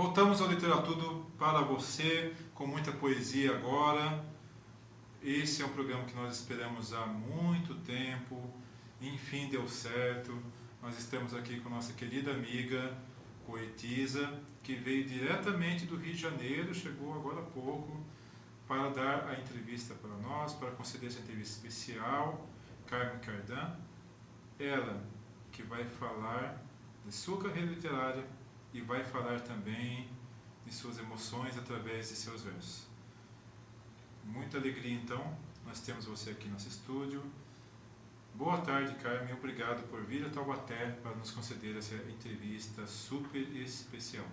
Voltamos ao Literatudo para você, com muita poesia agora. Esse é um programa que nós esperamos há muito tempo, enfim deu certo. Nós estamos aqui com nossa querida amiga, poetisa, que veio diretamente do Rio de Janeiro, chegou agora há pouco, para dar a entrevista para nós, para conceder essa entrevista especial, Carmen Cardan. Ela que vai falar de sua carreira literária e vai falar também de suas emoções através de seus versos. Muita alegria, então, nós temos você aqui no nosso estúdio. Boa tarde, Carmen. Obrigado por vir a Taubaté para nos conceder essa entrevista super especial.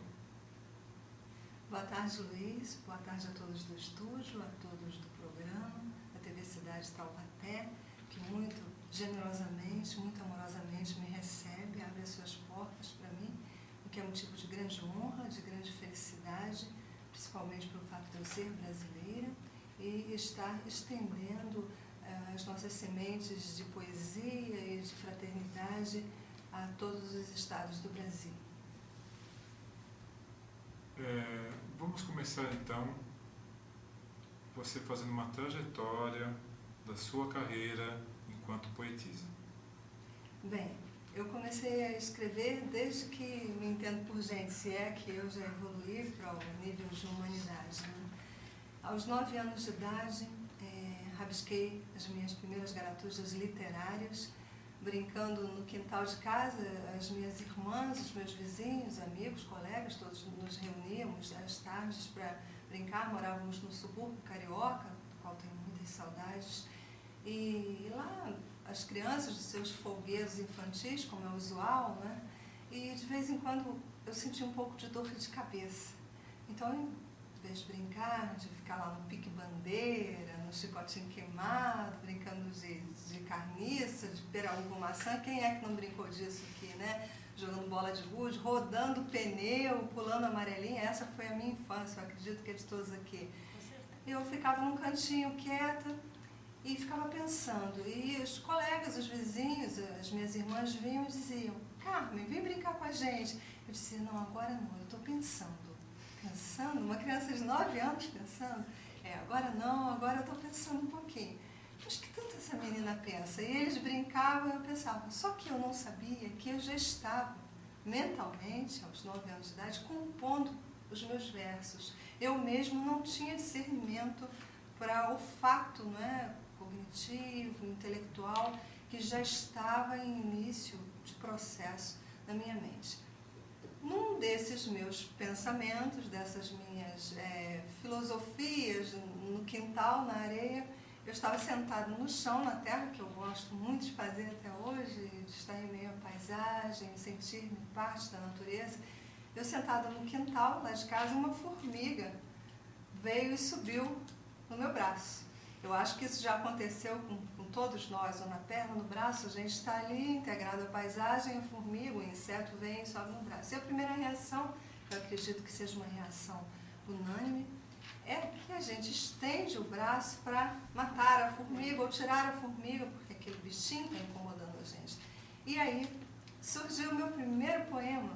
Boa tarde, Luiz. Boa tarde a todos do estúdio, a todos do programa, da TV Cidade Taubaté, que muito generosamente, muito amorosamente me recebe, abre as suas portas para mim, o que é motivo de grande honra, de grande felicidade, principalmente pelo fato de eu ser brasileira e estar estendendo as nossas sementes de poesia e de fraternidade a todos os estados do Brasil. Vamos começar então, você fazendo uma trajetória da sua carreira enquanto poetisa. Bem, eu comecei a escrever desde que me entendo por gente, se é que eu já evoluí para o nível de humanidade, né? Aos 9 anos de idade, rabisquei as minhas primeiras garatujas literárias, brincando no quintal de casa, as minhas irmãs, os meus vizinhos, amigos, colegas, todos nos reuníamos às tardes para brincar. Morávamos no subúrbio carioca, do qual tenho muitas saudades, e lá as crianças de seus folguedos infantis, como é usual, né? E de vez em quando eu sentia um pouco de dor de cabeça. Então, em vez de brincar, de ficar lá no pique-bandeira, no chicotinho queimado, brincando de carniça, de pera-uva maçã, quem é que não brincou disso aqui, né? Jogando bola de gude, rodando pneu, pulando amarelinha. Essa foi a minha infância, eu acredito que é de todos aqui. Eu ficava num cantinho quieta e ficava pensando. E os colegas, os vizinhos, as minhas irmãs vinham e diziam: Carmen, vem brincar com a gente. Eu disse: não, agora não, eu estou pensando. Pensando? Uma criança de 9 anos pensando? Agora não, agora eu estou pensando um pouquinho. Mas que tanto essa menina pensa? E eles brincavam e eu pensava. Só que eu não sabia que eu já estava mentalmente, aos 9 anos de idade, compondo os meus versos. Eu mesmo não tinha discernimento para o fato, não é, cognitivo, intelectual, que já estava em início de processo na minha mente. Num desses meus pensamentos, dessas minhas filosofias no quintal, na areia, eu estava sentada no chão, na terra, que eu gosto muito de fazer até hoje, de estar em meio à paisagem, sentir-me parte da natureza. Eu sentada no quintal, lá de casa, uma formiga veio e subiu no meu braço. Eu acho que isso já aconteceu com todos nós, ou na perna, no braço, a gente está ali integrado à paisagem, a formiga, o inseto vem e sobe no braço. E a primeira reação, eu acredito que seja uma reação unânime, é que a gente estende o braço para matar a formiga ou tirar a formiga, porque aquele bichinho está incomodando a gente. E aí surgiu o meu primeiro poema,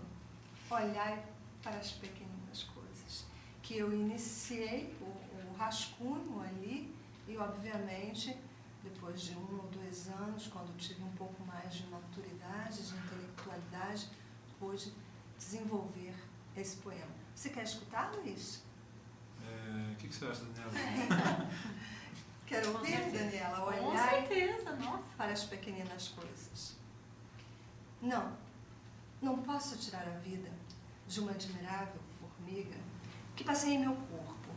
Olhai para as Pequeninas Coisas, que eu iniciei o rascunho ali e, obviamente, depois de 1 ou 2 anos, quando tive um pouco mais de maturidade, de intelectualidade, pude desenvolver esse poema. Você quer escutar, Luiz? O que você acha, Daniela? Quero ouvir, Daniela? Olhar com certeza, nossa. Para as pequeninas coisas. Não posso tirar a vida de uma admirável formiga que passeia em meu corpo,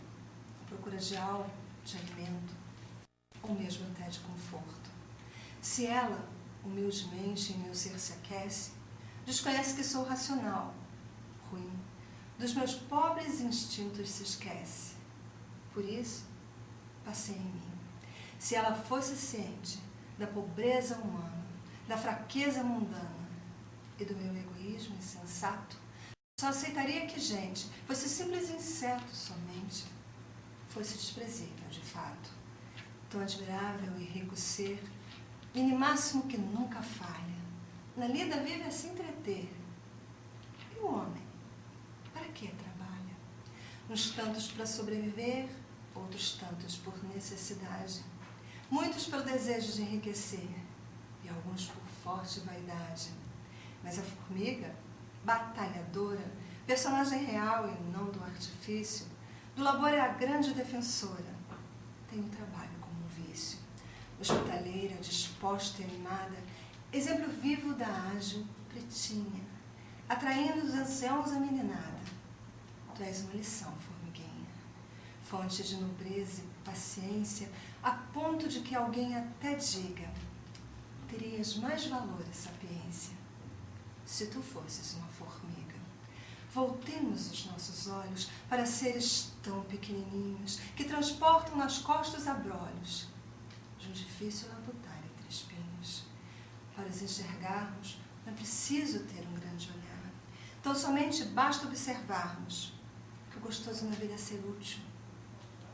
à procura de algo, de alimento, ou mesmo até de conforto. Se ela, humildemente, em meu ser se aquece, desconhece que sou racional, ruim, dos meus pobres instintos se esquece. Por isso, passeia em mim. Se ela fosse ciente da pobreza humana, da fraqueza mundana e do meu egoísmo insensato, só aceitaria que gente fosse simples inseto somente, fosse desprezível de fato. Tão admirável e rico ser, minimáximo que nunca falha, na lida vive a se entreter. E o homem, para que trabalha? uns tantos para sobreviver, outros tantos por necessidade, muitos pelo desejo de enriquecer e alguns por forte vaidade. Mas a formiga, batalhadora, personagem real e não do artifício, do labor é a grande defensora, tem o trabalho como um vício. Hospitaleira, disposta e animada, exemplo vivo da ágil pretinha, atraindo os anciãos à meninada. Tu és uma lição, formiguinha, fonte de nobreza e paciência, a ponto de que alguém até diga: terias mais valor e sapiência se tu fosses uma formiga. Voltemos os nossos olhos para seres tão pequenininhos que transportam nas costas abrolhos de um difícil labutar entre espinhos. Para os enxergarmos, não é preciso ter um grande olhar. Então somente basta observarmos que o gostoso na vida é ser útil.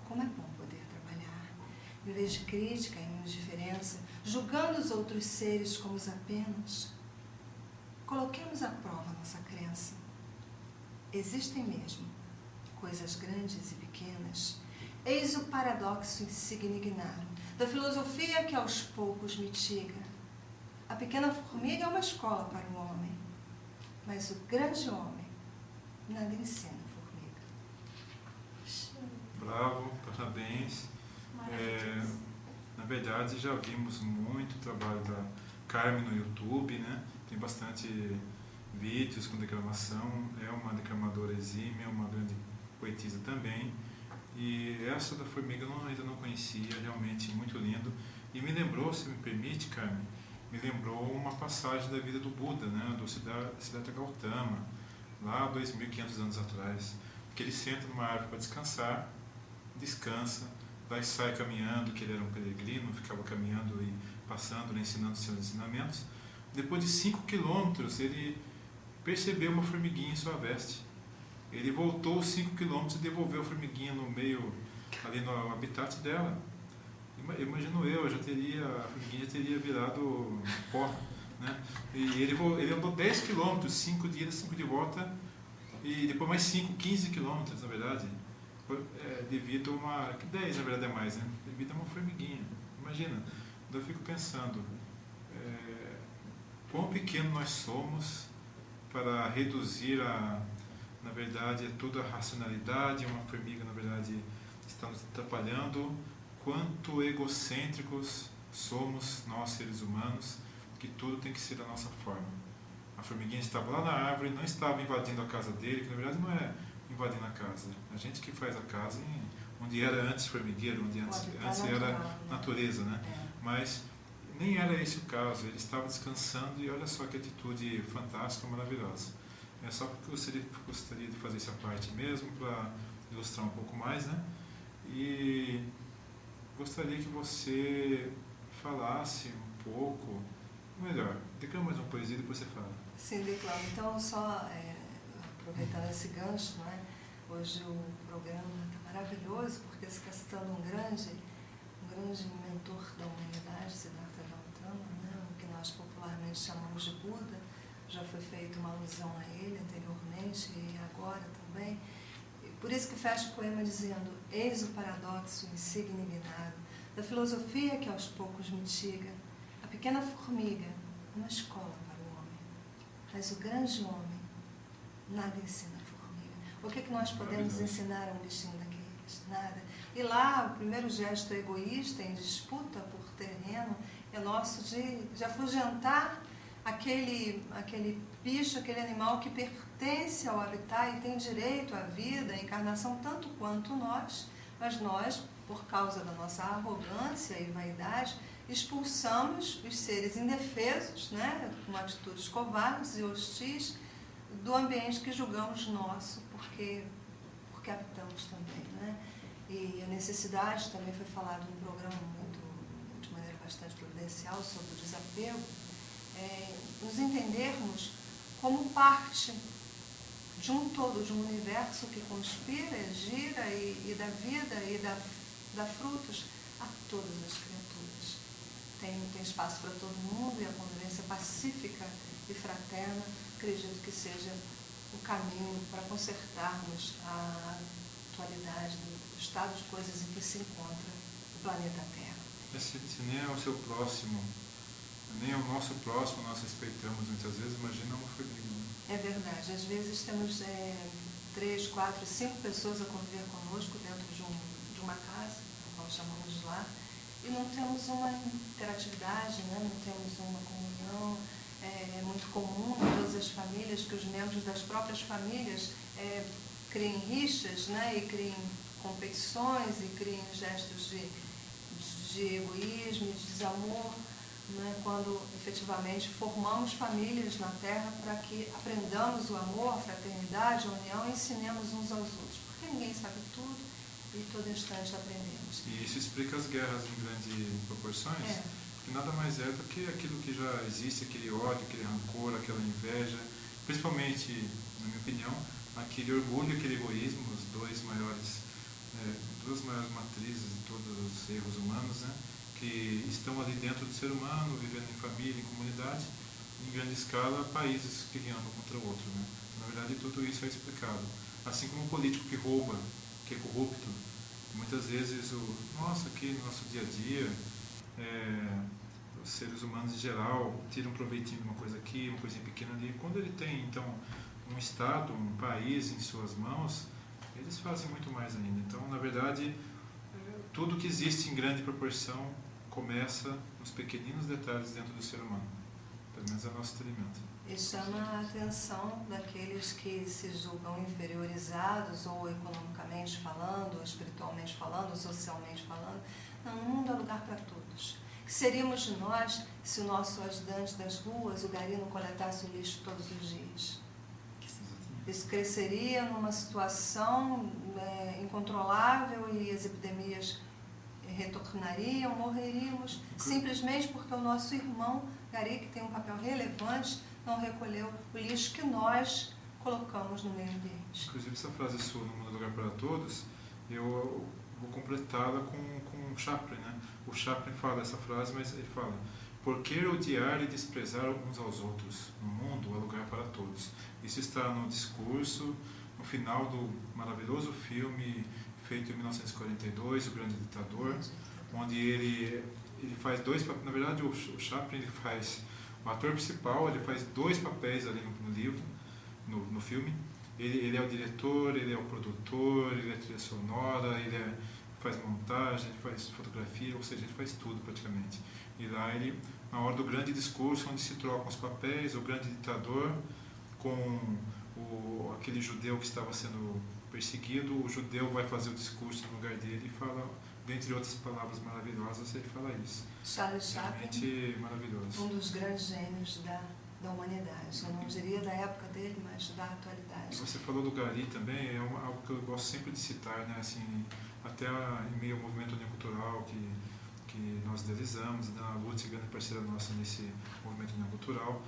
Como é bom poder trabalhar, em vez de crítica e indiferença, julgando os outros seres como os apenas. Coloquemos à prova nossa crença. Existem mesmo coisas grandes e pequenas. Eis o paradoxo insignificado da filosofia que aos poucos mitiga. A pequena formiga é uma escola para o homem, mas o grande homem nada ensina a formiga. Bravo, parabéns. Na verdade, já vimos muito trabalho da Carmen no YouTube, né? Tem bastante vídeos com declamação, é uma declamadora exímia, uma grande poetisa também. E essa da formiga eu ainda não conhecia, realmente muito lindo. E me lembrou, se me permite, Carmen, me lembrou uma passagem da vida do Buda, né? Do Siddhartha Gautama, lá 2.500 anos atrás, que ele senta numa árvore para descansar, descansa, daí sai caminhando, que ele era um peregrino, ficava caminhando e passando, ensinando seus ensinamentos. Depois de 5 quilômetros, ele percebeu uma formiguinha em sua veste. Ele voltou os 5 quilômetros e devolveu a formiguinha no meio, ali no habitat dela. Imagino a formiguinha já teria virado pó, né? E ele andou 10 quilômetros, 5 de ida, 5 de volta, e depois mais 5, 15 quilômetros, na verdade, devido a uma... 10, na verdade, é mais, né? Devido a uma formiguinha. Imagina. Então eu fico pensando, quão pequeno nós somos para reduzir na verdade, toda a racionalidade. Uma formiga, na verdade, está nos atrapalhando. Quanto egocêntricos somos nós, seres humanos, que tudo tem que ser da nossa forma. A formiguinha estava lá na árvore, não estava invadindo a casa dele, que na verdade não é invadindo a casa. A gente que faz a casa onde era antes formigueiro, onde antes era natureza, né? Mas nem era esse o caso, ele estava descansando e olha só que atitude fantástica, maravilhosa. É só porque eu gostaria de fazer essa parte mesmo, para ilustrar um pouco mais, né? E gostaria que você falasse um pouco, melhor, declama mais uma poesia e depois você fala. Sim, declamo. Então, só aproveitando esse gancho, não é? Hoje o programa está maravilhoso, porque você está citando um grande mentor da humanidade, Siddhartha Gautama, né? O que nós popularmente chamamos de Buda. Já foi feita uma alusão a ele anteriormente e agora também. E por isso que fecho o poema dizendo: eis o paradoxo insignificado da filosofia que aos poucos mitiga. A pequena formiga, uma escola para o homem, mas o grande homem nada ensina a formiga. O que é que nós podemos ensinar a um bichinho daqueles? Nada. E lá, o primeiro gesto egoísta, em disputa por terreno, é nosso de afugentar aquele bicho, aquele animal que pertence ao habitat e tem direito à vida, à encarnação, tanto quanto nós, mas nós, por causa da nossa arrogância e vaidade, expulsamos os seres indefesos, né, com atitudes covardes e hostis, do ambiente que julgamos nosso, porque habitamos também, né? E a necessidade, também foi falado num programa de maneira bastante providencial sobre o desapego, nos entendermos como parte de um todo, de um universo que conspira, gira e dá vida e dá frutos a todas as criaturas. Tem espaço para todo mundo, e a convivência pacífica e fraterna, acredito que seja o caminho para consertarmos estado de coisas em que se encontra o planeta Terra. Se nem é o seu próximo, nem é o nosso próximo nós respeitamos muitas vezes, imagina uma família. É verdade, às vezes temos 3, 4, 5 pessoas a conviver conosco dentro de uma casa, qual chamamos de lar, e não temos uma interatividade, né? Não temos uma comunhão. É muito comum em todas as famílias que os membros das próprias famílias criem rixas, né? E criem competições e criem gestos de egoísmo, de desamor, né? Quando efetivamente formamos famílias na Terra para que aprendamos o amor, a fraternidade, a união e ensinemos uns aos outros, porque ninguém sabe tudo e todo instante aprendemos. E isso explica as guerras em grandes proporções, porque nada mais é do que aquilo que já existe, aquele ódio, aquele rancor, aquela inveja, principalmente, na minha opinião, aquele orgulho, aquele egoísmo, as duas maiores matrizes de todos os erros humanos, né, que estão ali dentro do ser humano, vivendo em família, em comunidade, em grande escala, países que guerream contra o outro. Né. Na verdade, tudo isso é explicado. Assim como o político que rouba, que é corrupto, muitas vezes aqui no nosso dia a dia, os seres humanos em geral tiram proveitinho de uma coisa aqui, uma coisinha pequena ali. Quando ele tem, então, um Estado, um país em suas mãos, eles fazem muito mais ainda. Então, na verdade, tudo que existe em grande proporção começa nos pequeninos detalhes dentro do ser humano. Pelo menos é o nosso entendimento. E chama a atenção daqueles que se julgam inferiorizados, ou economicamente falando, ou espiritualmente falando, ou socialmente falando. Não, o mundo é lugar para todos. Que seríamos de nós se o nosso ajudante das ruas, o gari, não coletasse o lixo todos os dias? Isso cresceria numa situação incontrolável e as epidemias retornariam, morreríamos, simplesmente porque o nosso irmão gari, que tem um papel relevante, não recolheu o lixo que nós colocamos no meio ambiente. Inclusive, essa frase sua, no mundo é lugar para todos, eu vou completá-la com Chaplin, né? O Chaplin fala essa frase, mas ele fala: por que odiar e desprezar uns aos outros? No mundo há lugar para todos. Isso está no discurso, no final do maravilhoso filme feito em 1942, O Grande Ditador, onde ele faz dois papéis. Na verdade, o Chaplin ele faz o ator principal, ele faz 2 papéis ali no livro, no filme. Ele é o diretor, ele é o produtor, ele é trilha sonora, ele faz montagem, ele faz fotografia, ou seja, ele faz tudo praticamente. E lá ele, na hora do grande discurso, onde se trocam os papéis, o grande ditador com aquele judeu que estava sendo perseguido, o judeu vai fazer o discurso no lugar dele e fala, dentre outras palavras maravilhosas, ele fala isso. Charles Chaplin, realmente maravilhoso. Um dos grandes gênios da humanidade. Eu não diria da época dele, mas da atualidade. Você falou do Gari também, é algo que eu gosto sempre de citar, né? Assim, até em meio ao movimento neocultural que nós idealizamos, né? A Lutz, grande parceira nossa nesse movimento neocultural.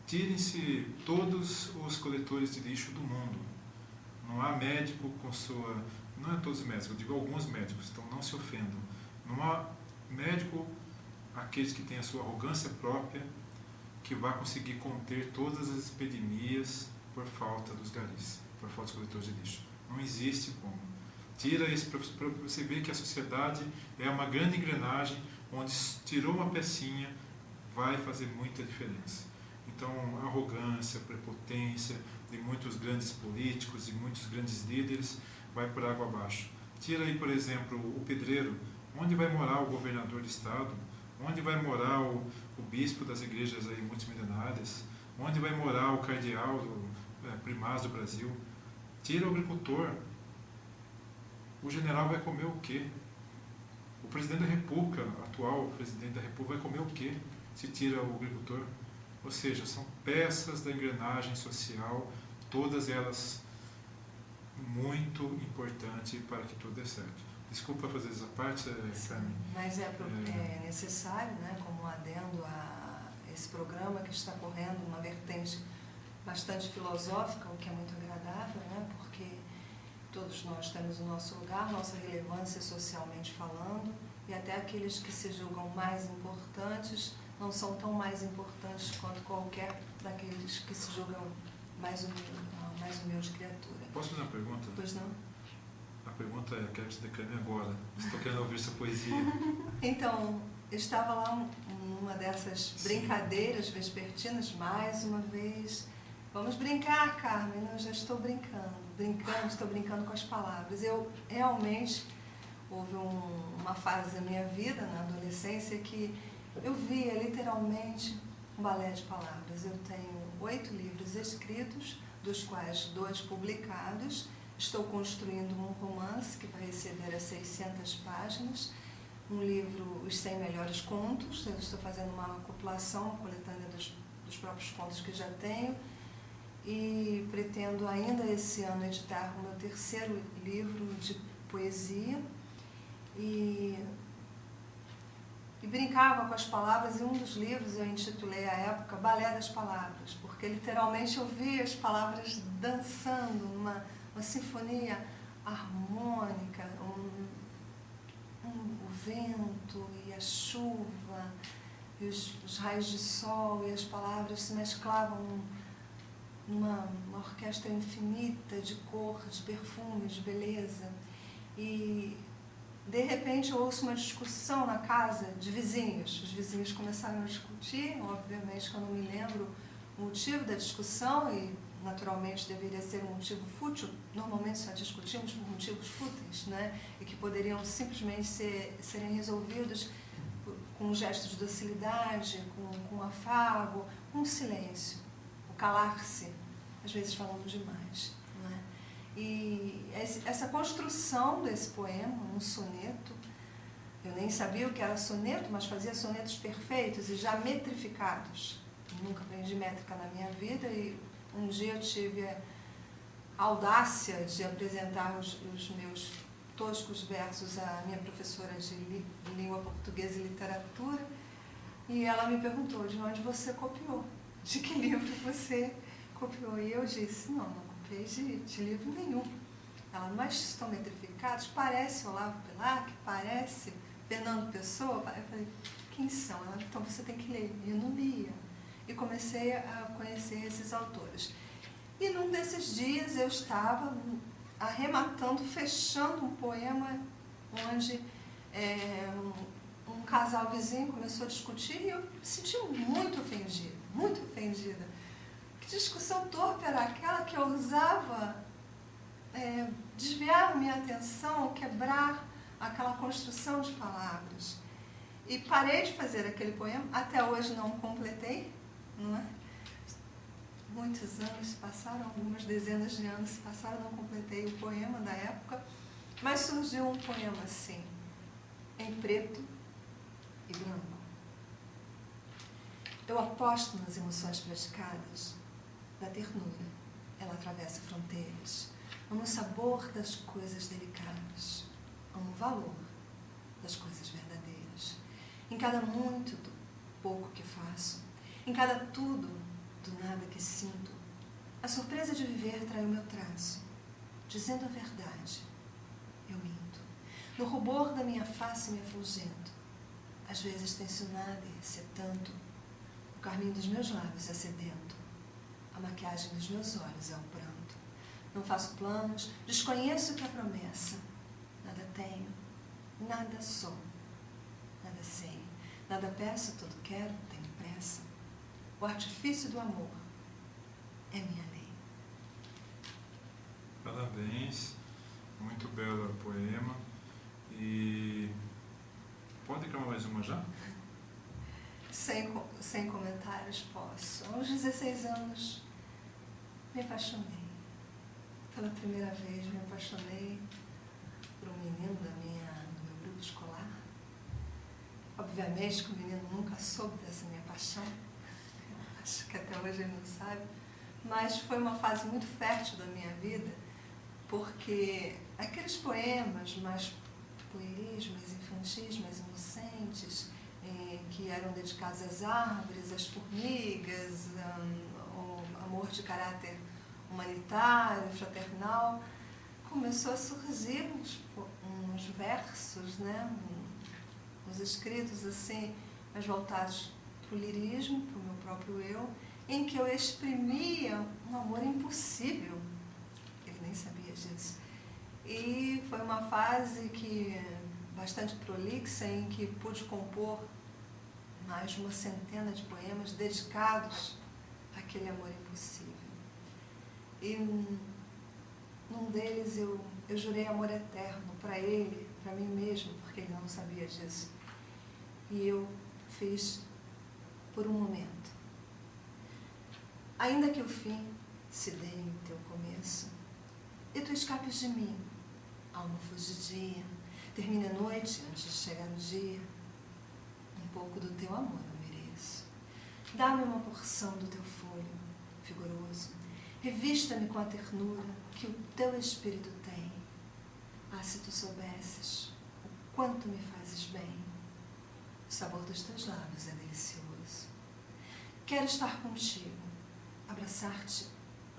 Tirem-se todos os coletores de lixo do mundo. Não há médico com sua... Não é todos os médicos, eu digo alguns médicos, então não se ofendam. Não há médico, aqueles que têm a sua arrogância própria, que vai conseguir conter todas as epidemias por falta dos garis, por falta dos coletores de lixo. Não existe como. Tira isso para você ver que a sociedade é uma grande engrenagem, onde tirou uma pecinha, vai fazer muita diferença. Então, a arrogância, a prepotência de muitos grandes políticos e muitos grandes líderes vai por água abaixo. Tira aí, por exemplo, o pedreiro. Onde vai morar o governador do estado? Onde vai morar o bispo das igrejas aí multimilenárias? Onde vai morar o cardeal primaz do Brasil? Tira o agricultor. O general vai comer o quê? O presidente da República, atual presidente da República, vai comer o quê se tira o agricultor? Ou seja, são peças da engrenagem social, todas elas muito importantes para que tudo dê certo. Desculpa fazer essa parte, Carmen. Mas é necessário, né, como adendo a esse programa que está correndo, uma vertente bastante filosófica, o que é muito agradável, né, porque todos nós temos o nosso lugar, nossa relevância socialmente falando, e até aqueles que se julgam mais importantes não são tão mais importantes quanto qualquer daqueles que se julgam mais humilde criatura. Posso fazer uma pergunta? Pois não? A pergunta pergunta é, quero que você declame agora. Estou querendo ouvir sua poesia. Então, eu estava lá numa dessas brincadeiras vespertinas, mais uma vez. Vamos brincar, Carmen. Não, já estou brincando. Estou brincando com as palavras. Eu realmente, houve uma fase da minha vida, na adolescência, que eu via literalmente um balé de palavras. Eu tenho 8 livros escritos, dos quais 2 publicados. Estou construindo um romance que vai exceder as 600 páginas. Um livro, Os 100 Melhores Contos. Eu estou fazendo uma compilação, uma coletânea dos próprios contos que já tenho. E pretendo ainda esse ano editar o meu 3º livro de poesia. E brincava com as palavras, e um dos livros eu intitulei à época Balé das Palavras, porque literalmente eu via as palavras dançando, uma sinfonia harmônica, o vento e a chuva, e os raios de sol, e as palavras se mesclavam numa orquestra infinita de cor, de perfume, de beleza. E de repente eu ouço uma discussão na casa de vizinhos. Os vizinhos começaram a discutir, obviamente que eu não me lembro o motivo da discussão, e naturalmente deveria ser um motivo fútil. Normalmente só discutimos por motivos fúteis, né? E que poderiam simplesmente serem resolvidos com gestos de docilidade, com afago, com silêncio, o calar-se. Às vezes falamos demais, não é? E essa construção desse poema, um soneto, eu nem sabia o que era soneto, mas fazia sonetos perfeitos e já metrificados. Eu nunca aprendi métrica na minha vida, e um dia eu tive a audácia de apresentar os meus toscos versos à minha professora de língua portuguesa e literatura, e ela me perguntou de onde você copiou, de que livro você copiou. E eu disse, não copiei de livro nenhum. Ela, mas estão metrificados? Parece Olavo Bilac, parece Fernando Pessoa. Eu falei, quem são? Ela, então você tem que ler. E eu não lia. E comecei a conhecer esses autores. E num desses dias eu estava arrematando, fechando um poema onde um casal vizinho começou a discutir, e eu me senti muito ofendida, muito ofendida. Que discussão torpe era aquela que eu usava desviar minha atenção, quebrar aquela construção de palavras. E parei de fazer aquele poema, até hoje não completei, não é? Muitos anos se passaram, algumas dezenas de anos se passaram, não completei o poema da época, mas surgiu um poema assim, em preto e branco. Eu aposto nas emoções praticadas da ternura, ela atravessa fronteiras. Amo o sabor das coisas delicadas, amo o valor das coisas verdadeiras. Em cada muito do pouco que faço, em cada tudo do nada que sinto, a surpresa de viver trai o meu traço. Dizendo a verdade, eu minto. No rubor da minha face me afugento, às vezes tensionada e setanto, o carmim dos meus lábios é sedento, a maquiagem dos meus olhos é o pranto. Não faço planos, desconheço que a promessa. Nada tenho, nada sou, nada sei, nada peço, tudo quero, tenho pressa. O artifício do amor é minha lei. Parabéns, muito belo poema. E pode declamar mais uma já? Sem comentários, posso. Aos 16 anos, me apaixonei. Pela primeira vez, me apaixonei por um menino do meu grupo escolar. Obviamente que o menino nunca soube dessa minha paixão. Acho que até hoje ele não sabe. Mas foi uma fase muito fértil da minha vida, porque aqueles poemas mais pueris, mais infantis, mais inocentes, que eram dedicados às árvores, às formigas, ao amor de caráter humanitário, fraternal, começou a surgir uns versos, né? Uns escritos assim, mais voltados para o lirismo, para o meu próprio eu, em que eu exprimia um amor impossível. Ele nem sabia disso. E foi uma fase bastante prolixa, em que pude compor mais de uma centena de poemas dedicados àquele amor impossível. E num deles eu jurei amor eterno para ele, para mim mesmo, porque ele não sabia disso. E eu fiz por um momento. Ainda que o fim se dê em teu começo, e tu escapes de mim, alma fugidia, termine a noite antes de chegar o dia, um pouco do teu amor eu mereço. Dá-me uma porção do teu folho vigoroso, revista-me com a ternura que o teu espírito tem. Ah, se tu soubesses o quanto me fazes bem, o sabor dos teus lábios é delicioso. Quero estar contigo, abraçar-te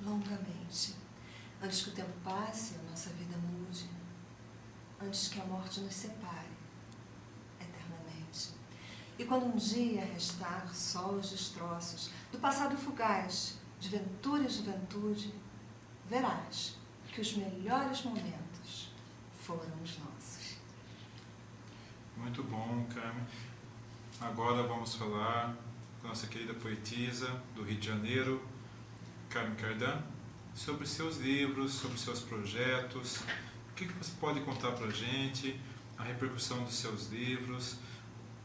longamente, antes que o tempo passe e a nossa vida mude, antes que a morte nos separe eternamente. E quando um dia restar só os destroços do passado fugaz, de ventura e juventude, verás que os melhores momentos foram os nossos. Muito bom, Carmen. Agora vamos falar com a nossa querida poetisa do Rio de Janeiro, Carmen Cardan, sobre seus livros, sobre seus projetos. O que você pode contar para a gente, a repercussão dos seus livros,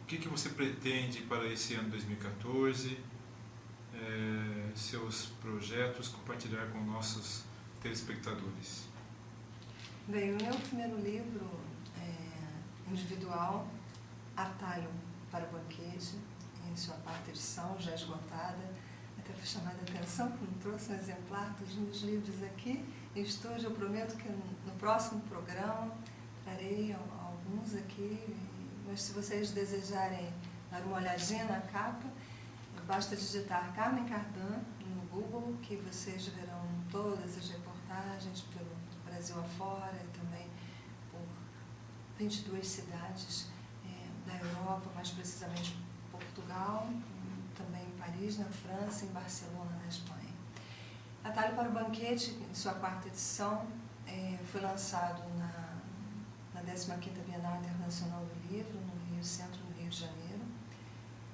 o que você pretende para esse ano 2014, seus projetos, compartilhar com nossos telespectadores. Bem, o meu primeiro livro individual, Atalho para o Banquete, em sua quarta edição, já esgotada. Até foi chamada a atenção que não trouxe um exemplar dos meus livros aqui em estúdio. Eu prometo que no próximo programa trarei alguns aqui, mas se vocês desejarem dar uma olhadinha na capa, basta digitar Carmen Cardan no Google, que vocês verão todas as reportagens pelo Brasil afora e também por 22 cidades da Europa, mais precisamente Portugal, também em Paris, na França, em Barcelona, na Espanha. Atalho para o Banquete, em sua quarta edição, foi lançado na 15ª Bienal Internacional do Livro, no Rio Centro, no Rio de Janeiro,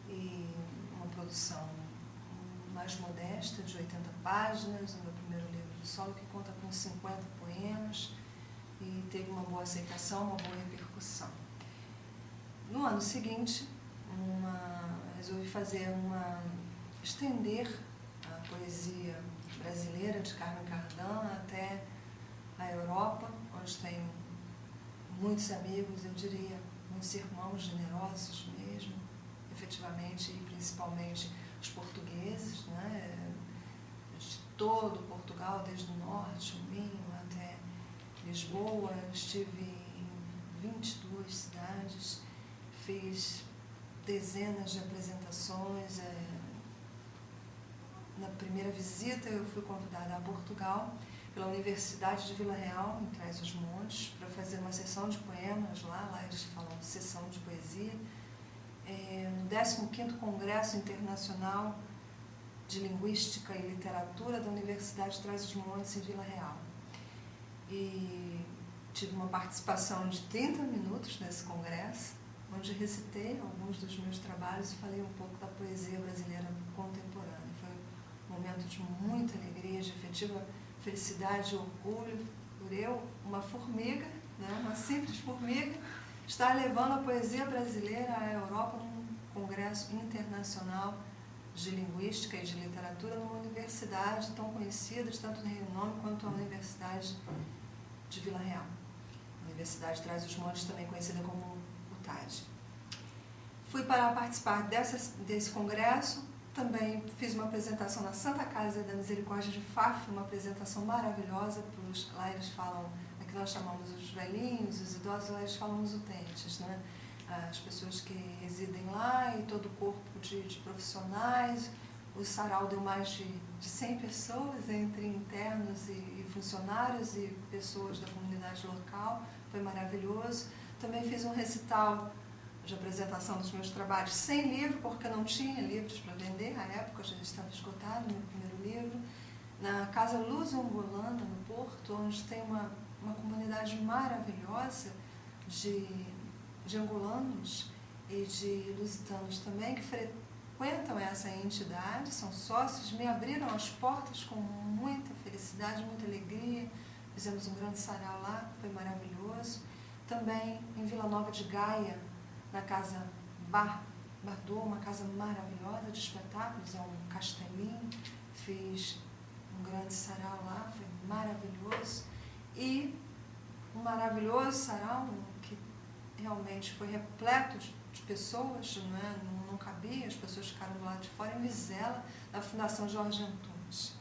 e uma produção mais modesta, de 80 páginas, o meu primeiro livro de solo, que conta com 50 poemas, e teve uma boa aceitação, uma boa repercussão. No ano seguinte, resolvi estender a poesia brasileira de Carmen Cardan até a Europa, onde tenho muitos amigos, eu diria, muitos irmãos generosos mesmo, efetivamente, e principalmente os portugueses, né, de todo Portugal, desde o norte, o Minho, até Lisboa. Eu estive em 22 cidades, fiz dezenas de apresentações. Na primeira visita eu fui convidada a Portugal pela Universidade de Vila Real, em Trás-os-Montes, para fazer uma sessão de poemas lá eles falam sessão de poesia, no 15º Congresso Internacional de Linguística e Literatura da Universidade de Trás-os-Montes, em Vila Real. E tive uma participação de 30 minutos nesse congresso, onde recitei alguns dos meus trabalhos e falei um pouco da poesia brasileira contemporânea. Foi um momento de muita alegria, de efetiva felicidade e orgulho por eu, uma formiga, né, uma simples formiga, estar levando a poesia brasileira à Europa num congresso internacional de linguística e de literatura numa universidade tão conhecida, tanto no renome quanto a Universidade de Vila Real. A Universidade de Trás-os-Montes, também conhecida como UTAD. Fui para participar desse congresso, também fiz uma apresentação na Santa Casa da Misericórdia de Faf, uma apresentação maravilhosa. Lá eles falam, aqui nós chamamos os velhinhos, os idosos, lá eles falam os utentes, né? As pessoas que residem lá, e todo o corpo de profissionais. O sarau deu mais de 100 pessoas, entre internos e funcionários e pessoas da comunidade local. Foi maravilhoso. Também fiz um recital de apresentação dos meus trabalhos sem livro, porque não tinha livros para vender. À época já estava esgotado o meu primeiro livro, na Casa Luz Angolana, no Porto, onde tem uma uma comunidade maravilhosa de angolanos e de lusitanos também, que frequentam essa entidade, são sócios, me abriram as portas com muita felicidade, muita alegria. Fizemos um grande sarau lá, foi maravilhoso. Também em Vila Nova de Gaia, na casa Bardot, uma casa maravilhosa de espetáculos, é um castelinho. Fiz um grande sarau lá, foi maravilhoso. E um maravilhoso sarau que realmente foi repleto de pessoas, não cabia, as pessoas ficaram do lado de fora, em Vizela, na Fundação Jorge Antunes.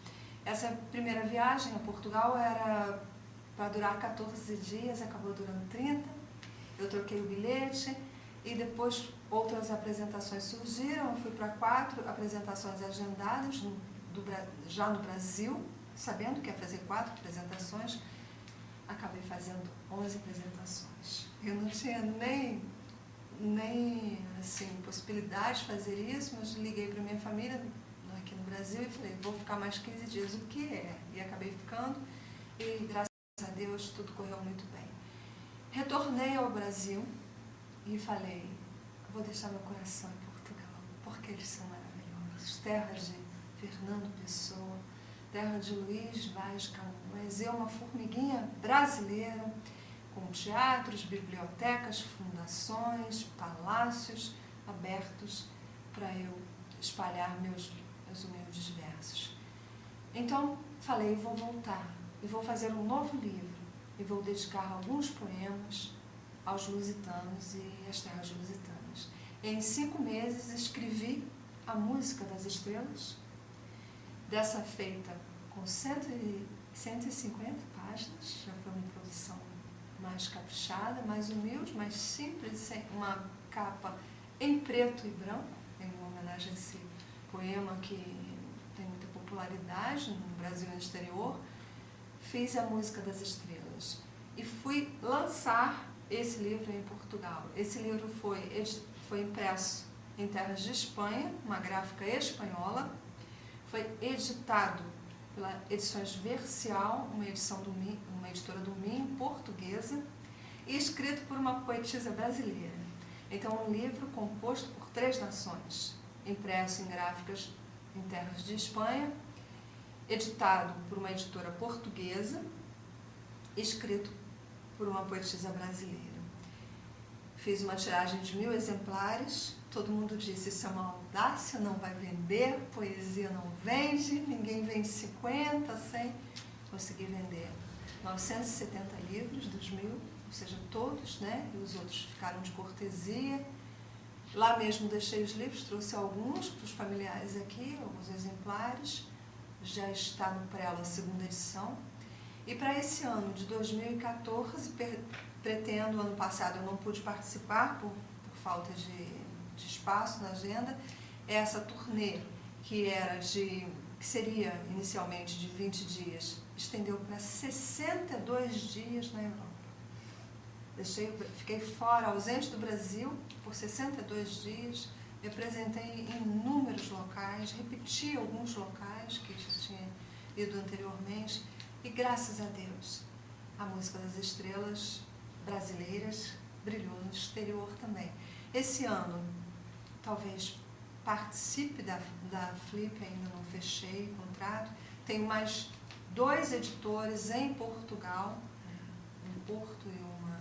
Essa primeira viagem a Portugal era para durar 14 dias, acabou durando 30. Eu troquei o bilhete e depois outras apresentações surgiram. Eu fui para 4 apresentações agendadas já no Brasil, sabendo que ia fazer 4 apresentações. Acabei fazendo 11 apresentações. Eu não tinha nem assim, possibilidade de fazer isso, mas liguei para minha família aqui no Brasil e falei, vou ficar mais 15 dias, o que é? E acabei ficando e, graças a Deus, tudo correu muito bem. Retornei ao Brasil e falei, vou deixar meu coração em Portugal, porque eles são maravilhosos. Terras de Fernando Pessoa, terra de Luís Vaz Camões, eu, uma formiguinha brasileira, com teatros, bibliotecas, fundações, palácios abertos para eu espalhar meus humildes versos. Então, falei, vou voltar e vou fazer um novo livro e vou dedicar alguns poemas aos lusitanos e às terras lusitanas. Em 5 meses escrevi a Música das Estrelas, dessa feita com 150 páginas, já foi uma produção mais caprichada, mais humilde, mais simples, uma capa em preto e branco, em homenagem a esse poema que tem muita popularidade no Brasil e no exterior. Fiz a Música das Estrelas e fui lançar esse livro em Portugal. Esse livro foi impresso em terras de Espanha, uma gráfica espanhola, foi editado pela Edições Vercial, uma editora do Minho, portuguesa, e escrito por uma poetisa brasileira. Então, um livro composto por 3 nações, impresso em gráficas em terras de Espanha, editado por uma editora portuguesa, escrito por uma poetisa brasileira. Fiz uma tiragem de 1000 exemplares, todo mundo disse, isso é uma audácia, não vai vender, poesia não vende, ninguém vende 50, 100, consegui vender 970 livros dos 1000, ou seja, todos, né? E os outros ficaram de cortesia. Lá mesmo deixei os livros, trouxe alguns para os familiares aqui, alguns exemplares, já está no Prelo a 2ª edição. E para esse ano de 2014, pretendo, ano passado eu não pude participar por falta de espaço na agenda, essa turnê que seria inicialmente de 20 dias, estendeu para 62 dias na Europa. Fiquei fora, ausente do Brasil, por 62 dias, me apresentei em inúmeros locais, repeti alguns locais que já tinha ido anteriormente, e graças a Deus, a Música das Estrelas brasileiras brilhou no exterior também. Esse ano, talvez participe da Flip, ainda não fechei o contrato. Tenho mais 2 editores em Portugal, um Porto e uma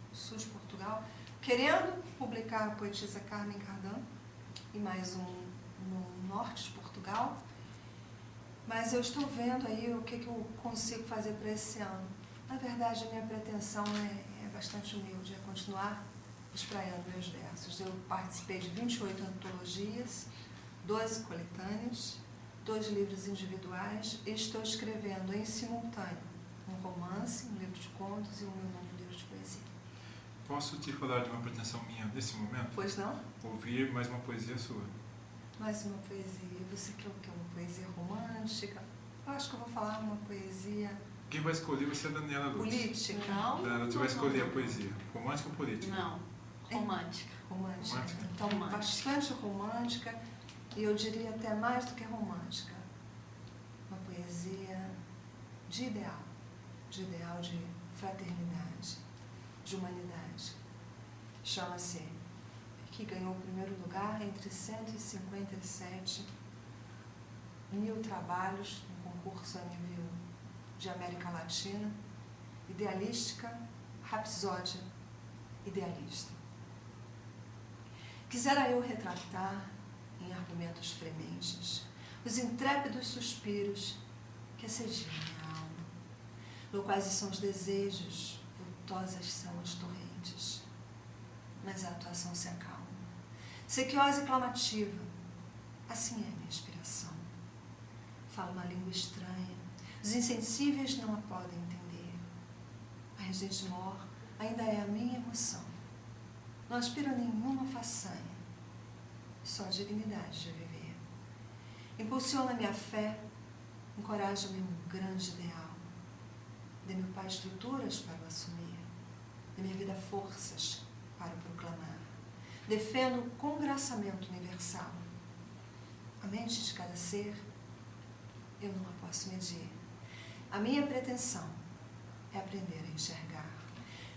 no sul de Portugal, querendo publicar a poetisa Carmen Cardan, e mais um no norte de Portugal. Mas eu estou vendo aí o que eu consigo fazer para esse ano. Na verdade, a minha pretensão é bastante humilde, é continuar espraiando meus versos. Eu participei de 28 antologias, 12 coletâneas, 2 livros individuais e estou escrevendo em simultâneo um romance, um livro de contos e o meu novo livro de poesia. Posso te falar de uma pretensão minha nesse momento? Pois não? Ouvir mais uma poesia sua. Mais uma poesia. Você quer o quê? Uma poesia romântica? Eu acho que eu vou falar uma poesia... Quem vai escolher vai ser a Daniela Luz. Política? Não. Daniela, você vai escolher a poesia. Romântica ou política? Não. Romântica. Romântica. Romântica? Então, Romântica. bastante romântica, e eu diria até mais do que romântica. Uma poesia de ideal de fraternidade, de humanidade. Chama-se, que ganhou o primeiro lugar entre 157 mil trabalhos no concurso a nível de América Latina, Idealística, Rapsódia Idealista. Quisera eu retratar, em argumentos frementes, os intrépidos suspiros que assediam minha alma, loquazes são os desejos, vultosas são as torrentes, mas a atuação se acalma. Sequiosa e clamativa, assim é a minha inspiração. Falo uma língua estranha, os insensíveis não a podem entender. A regente mor ainda é a minha emoção. Não aspiro a nenhuma façanha, só a dignidade de viver. Impulsiona-me a fé, encoraja-me um grande ideal. Dê-me, Pai, estruturas para o assumir. Dê minha vida forças para o proclamar. Defendo o congraçamento universal. A mente de cada ser, eu não a posso medir. A minha pretensão é aprender a enxergar.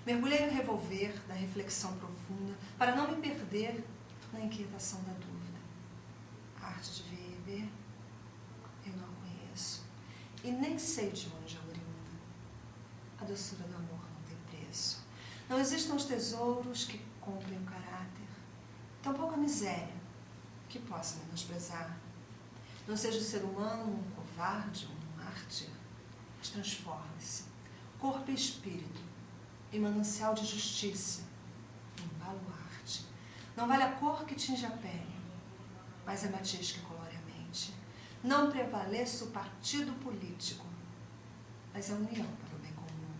Mergulhei no revolver da reflexão profunda para não me perder na inquietação da dúvida. A arte de ver e ver, eu não a conheço. E nem sei de onde é oriunda. A doçura do amor não tem preço. Não existam os tesouros que comprem o caráter. Tampouco a miséria que possa menosprezar. Não seja o ser humano um covarde, um mártir, mas transforme-se, corpo e espírito, em manancial de justiça, em baluarte. Não vale a cor que tinge a pele, mas a matiz que colore a mente. Não prevaleça o partido político, mas a união para o bem comum.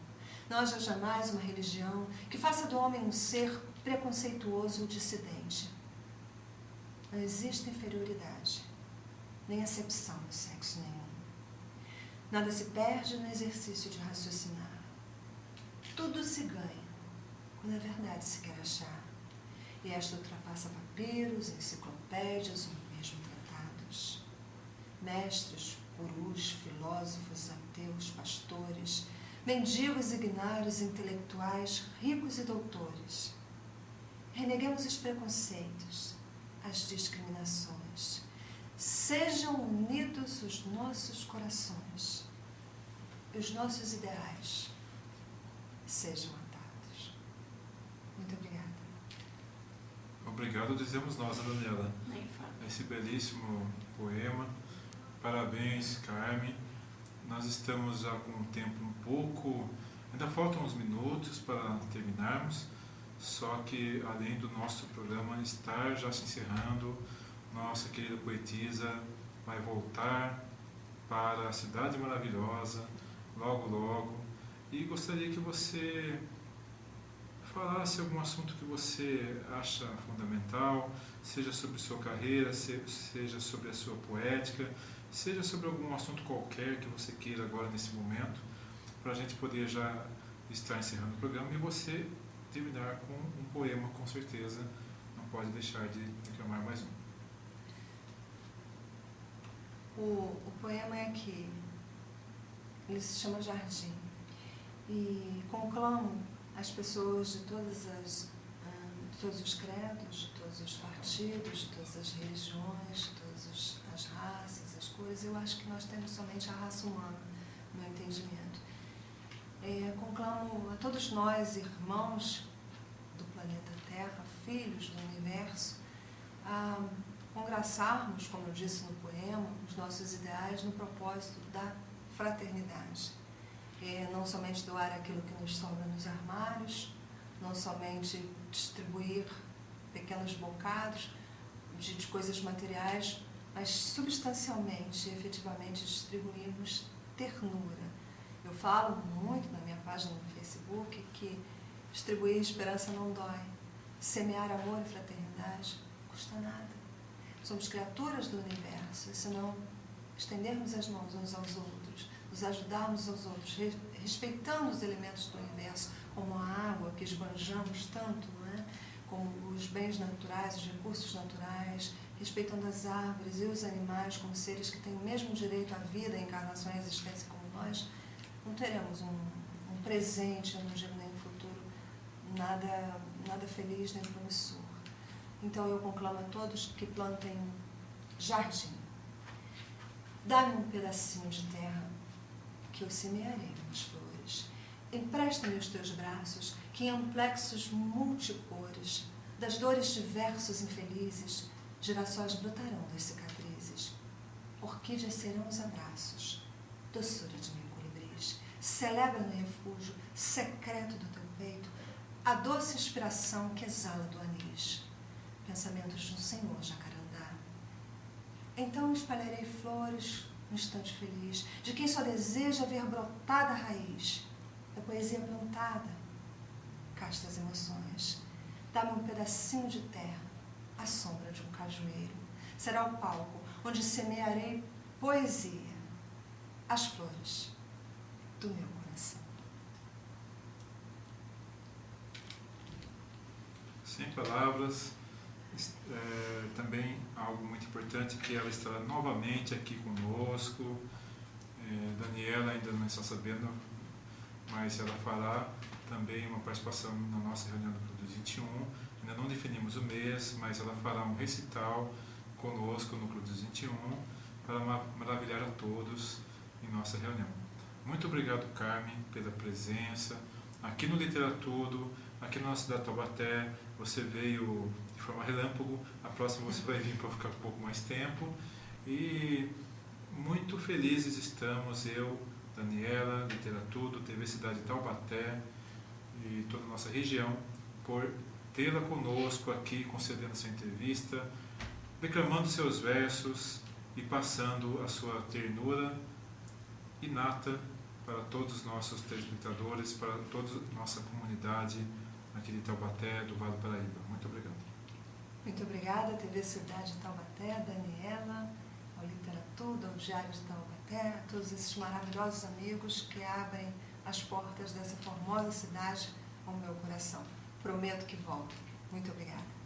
Não haja jamais uma religião que faça do homem um ser preconceituoso ou dissidente. Não existe inferioridade, nem acepção no sexo nenhum. Nada se perde no exercício de raciocinar. Tudo se ganha quando a verdade se quer achar. E esta ultrapassa papiros, enciclopédias ou mesmo tratados. Mestres, gurus, filósofos, ateus, pastores, mendigos, ignários, intelectuais, ricos e doutores. Reneguemos os preconceitos, as discriminações. Sejam unidos os nossos corações e os nossos ideais sejam atados. Muito obrigada. Obrigado, dizemos nós, Daniela. Esse belíssimo poema. Parabéns, Carmen. Nós estamos já com um tempo um pouco... Ainda faltam uns minutos para terminarmos, só que além do nosso programa estar já se encerrando, nossa querida poetisa vai voltar para a Cidade Maravilhosa logo, logo. E gostaria que você falasse algum assunto que você acha fundamental, seja sobre sua carreira, seja sobre a sua poética, seja sobre algum assunto qualquer que você queira agora nesse momento, para a gente poder já estar encerrando o programa e você terminar com um poema, com certeza. Não pode deixar de declamar mais um. O poema é aqui, ele se chama Jardim, e conclamo as pessoas de todos os credos, de todos os partidos, de todas as religiões, de todas as raças, as cores. Eu acho que nós temos somente a raça humana, no meu entendimento. Conclamo a todos nós, irmãos do planeta Terra, filhos do universo, a congraçarmos, como eu disse no poema, os nossos ideais no propósito da fraternidade. Não somente doar aquilo que nos sobra nos armários, não somente distribuir pequenos bocados de coisas materiais, mas substancialmente, efetivamente, distribuirmos ternura. Eu falo muito na minha página no Facebook que distribuir esperança não dói. Semear amor e fraternidade custa nada. Somos criaturas do universo, e se não estendermos as mãos uns aos outros, nos ajudarmos aos outros, respeitando os elementos do universo, como a água que esbanjamos tanto, não é? Como os bens naturais, os recursos naturais, respeitando as árvores e os animais como seres que têm o mesmo direito à vida, à encarnação e à existência como nós, não teremos um um presente, eu não digo nem um futuro, nada feliz nem promissor. Então eu conclamo a todos que plantem um jardim. Dá-me um pedacinho de terra que eu semearei umas flores. Empresta-me os teus braços, que em amplexos multicores, das dores de versos infelizes, girassóis brotarão das cicatrizes. Orquídeas serão os abraços, doçura de meu colibris. Celebra no refúgio secreto do teu peito a doce inspiração que exala do anis. Pensamentos de um senhor jacarandá. Então espalharei flores no instante feliz, de quem só deseja ver brotada a raiz da poesia plantada, castas emoções. Dá-me um pedacinho de terra, à sombra de um cajueiro. Será o palco onde semearei poesia, as flores do meu coração. Sem palavras, também algo muito importante, que ela estará novamente aqui conosco. Daniela ainda não está sabendo, mas ela fará também uma participação na nossa reunião do Clube dos 21. Ainda não definimos o mês, mas ela fará um recital conosco no Clube dos 21 para maravilhar a todos em nossa reunião. Muito obrigado, Carmen, pela presença aqui no Literatudo, aqui na nossa cidade de Taubaté. Você veio de forma relâmpago, a próxima você vai vir para ficar um pouco mais tempo. E muito felizes estamos, eu, Daniela, Literatudo, TV Cidade de Taubaté e toda a nossa região, por tê-la conosco aqui, concedendo essa entrevista, declamando seus versos e passando a sua ternura inata para todos os nossos telespectadores, para toda a nossa comunidade aqui de Taubaté, do Vale do Paraíba. Muito obrigado. Muito obrigada, TV Cidade de Taubaté, Daniela, ao Literatudo, ao Diário de Taubaté, a todos esses maravilhosos amigos que abrem as portas dessa formosa cidade ao meu coração. Prometo que volto. Muito obrigada.